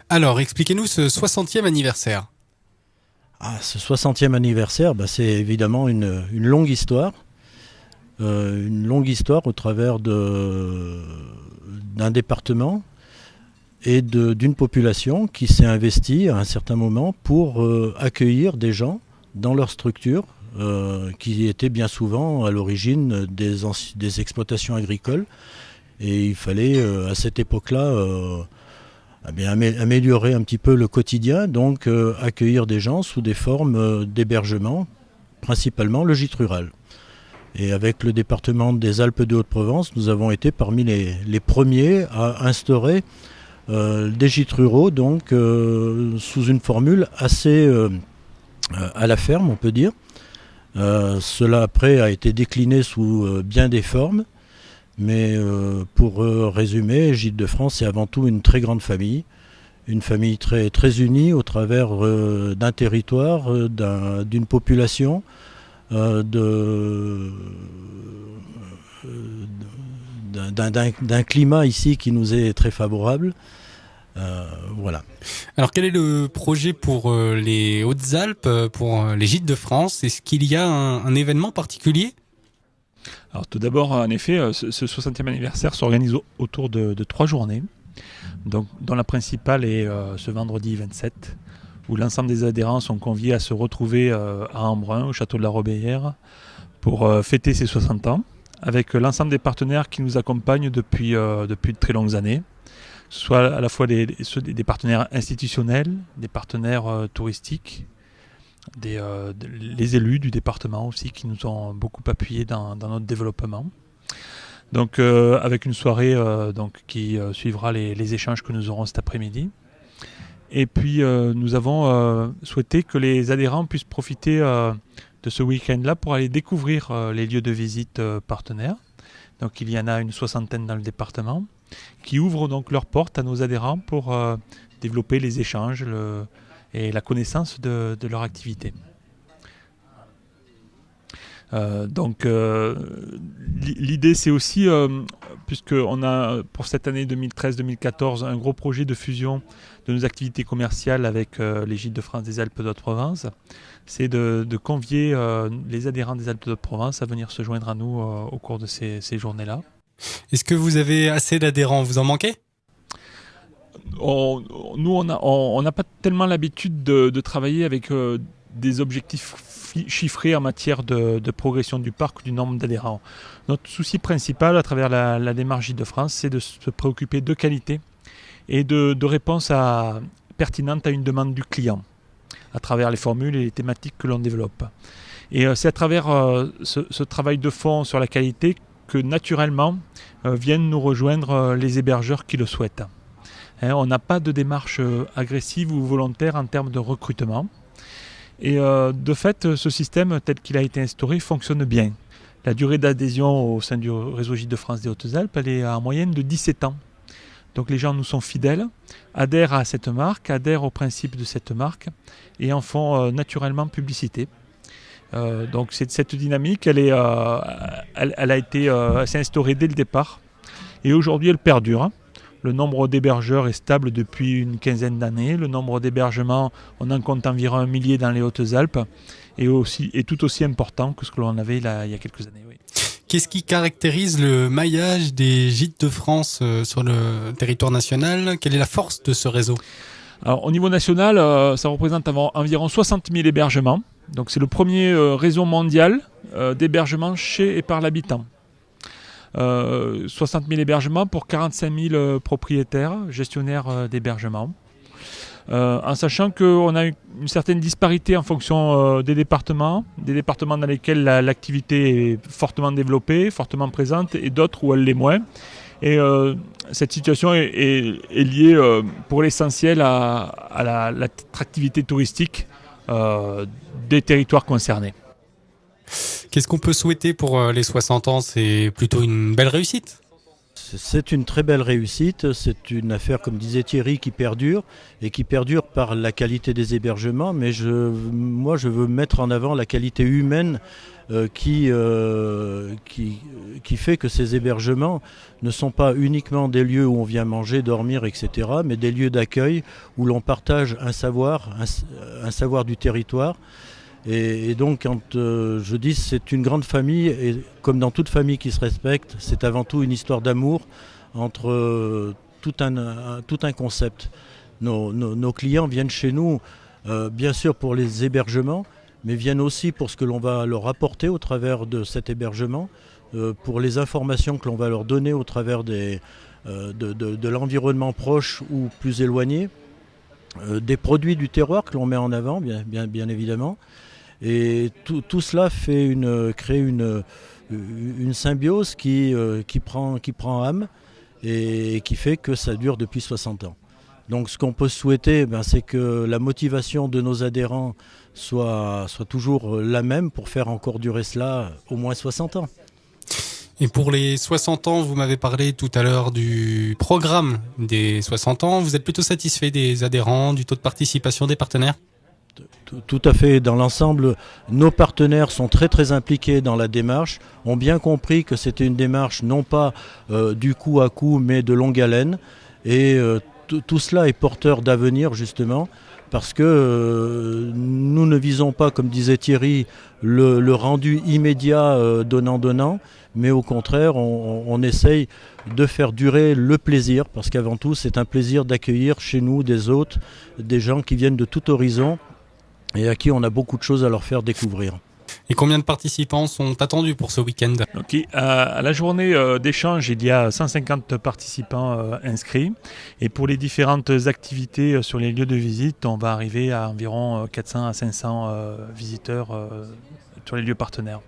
Alors, expliquez-nous ce 60e anniversaire. Ce 60e anniversaire, c'est évidemment une longue histoire. Une longue histoire au travers d'un département et d'une population qui s'est investie à un certain moment pour accueillir des gens dans leur structure qui étaient bien souvent à l'origine des exploitations agricoles. Et il fallait à cette époque-là améliorer un petit peu le quotidien, donc accueillir des gens sous des formes d'hébergement, principalement le gîte rural. Et avec le département des Alpes de Haute-Provence, nous avons été parmi les premiers à instaurer des gîtes ruraux, donc sous une formule assez à la ferme, on peut dire. Cela après a été décliné sous bien des formes. Mais pour résumer, Gîtes de France, c'est avant tout une très grande famille. Une famille très, très unie au travers d'un territoire, d'une population, de, d'un climat ici qui nous est très favorable. Voilà. Alors, quel est le projet pour les Hautes-Alpes, pour les gîtes de France? Est-ce qu'il y a un événement particulier? Alors tout d'abord, en effet, ce 60e anniversaire s'organise autour de 3 journées, donc, dont la principale est ce vendredi 27, où l'ensemble des adhérents sont conviés à se retrouver à Embrun, au château de la Robéyère, pour fêter ses 60 ans, avec l'ensemble des partenaires qui nous accompagnent depuis de très longues années, soit à la fois des partenaires institutionnels, des partenaires touristiques, les élus du département aussi qui nous ont beaucoup appuyés dans notre développement. Donc avec une soirée qui suivra les échanges que nous aurons cet après-midi. Et puis nous avons souhaité que les adhérents puissent profiter de ce week-end-là pour aller découvrir les lieux de visite partenaires. Donc il y en a une 60aine dans le département qui ouvrent donc leurs portes à nos adhérents pour développer les échanges et la connaissance de leur activité. L'idée c'est aussi, puisqu'on a pour cette année 2013-2014 un gros projet de fusion de nos activités commerciales avec les Gîtes de France des Alpes de Haute-Provence, c'est de convier les adhérents des Alpes de Haute-Provence à venir se joindre à nous au cours de ces journées-là. Est-ce que vous avez assez d'adhérents? Vous en manquez? Nous, on n'a pas tellement l'habitude de travailler avec des objectifs chiffrés en matière de progression du parc ou du nombre d'adhérents. Notre souci principal à travers la démarche Gîtes de France, c'est de se préoccuper de qualité et de réponse pertinente à une demande du client, à travers les formules et les thématiques que l'on développe. Et c'est à travers ce travail de fond sur la qualité que naturellement viennent nous rejoindre les hébergeurs qui le souhaitent. On n'a pas de démarche agressive ou volontaire en termes de recrutement. Et de fait, ce système tel qu'il a été instauré fonctionne bien. La durée d'adhésion au sein du réseau Gîtes de France des Hautes-Alpes, elle est en moyenne de 17 ans. Donc les gens nous sont fidèles, adhèrent à cette marque, adhèrent au principe de cette marque et en font naturellement publicité. Donc cette dynamique, elle s'est instaurée dès le départ et aujourd'hui elle perdure. Le nombre d'hébergeurs est stable depuis une quinzaine d'années. Le nombre d'hébergements, on en compte environ 1 millier dans les Hautes-Alpes et tout aussi important que ce que l'on avait il y a quelques années. Oui. Qu'est-ce qui caractérise le maillage des gîtes de France sur le territoire national? Quelle est la force de ce réseau? Alors, au niveau national, ça représente environ 60 000 hébergements. Donc c'est le premier réseau mondial d'hébergement chez et par l'habitant. 60 000 hébergements pour 45 000 propriétaires, gestionnaires d'hébergements. En sachant qu'on a une certaine disparité en fonction des départements dans lesquels l'activité est fortement développée, fortement présente, et d'autres où elle l'est moins. Et cette situation est liée pour l'essentiel à l'attractivité touristique des territoires concernés. Qu'est-ce qu'on peut souhaiter pour les 60 ans? C'est plutôt une belle réussite. c'est une très belle réussite, c'est une affaire, comme disait Thierry, qui perdure, et qui perdure par la qualité des hébergements, mais moi je veux mettre en avant la qualité humaine qui fait que ces hébergements ne sont pas uniquement des lieux où on vient manger, dormir, etc., mais des lieux d'accueil où l'on partage un savoir du territoire. Et donc quand je dis c'est une grande famille, et comme dans toute famille qui se respecte, c'est avant tout une histoire d'amour entre tout un concept. Nos clients viennent chez nous bien sûr pour les hébergements, mais viennent aussi pour ce que l'on va leur apporter au travers de cet hébergement, pour les informations que l'on va leur donner au travers de l'environnement proche ou plus éloigné, des produits du terroir que l'on met en avant, bien évidemment. Et tout cela crée une symbiose qui prend âme et qui fait que ça dure depuis 60 ans. Donc ce qu'on peut souhaiter, c'est que la motivation de nos adhérents soit toujours la même pour faire encore durer cela au moins 60 ans. Et pour les 60 ans, vous m'avez parlé tout à l'heure du programme des 60 ans. Vous êtes plutôt satisfait des adhérents, du taux de participation des partenaires ? Tout à fait. Dans l'ensemble, nos partenaires sont très très impliqués dans la démarche, ont bien compris que c'était une démarche non pas du coup à coup, mais de longue haleine. Et tout cela est porteur d'avenir justement, parce que nous ne visons pas, comme disait Thierry, le rendu immédiat donnant-donnant, mais au contraire, on essaye de faire durer le plaisir, parce qu'avant tout, c'est un plaisir d'accueillir chez nous des hôtes, des gens qui viennent de tout horizon, et à qui on a beaucoup de choses à leur faire découvrir. Et combien de participants sont attendus pour ce week-end ? Ok, à la journée d'échange, il y a 150 participants inscrits. Et pour les différentes activités sur les lieux de visite, on va arriver à environ 400 à 500 visiteurs sur les lieux partenaires.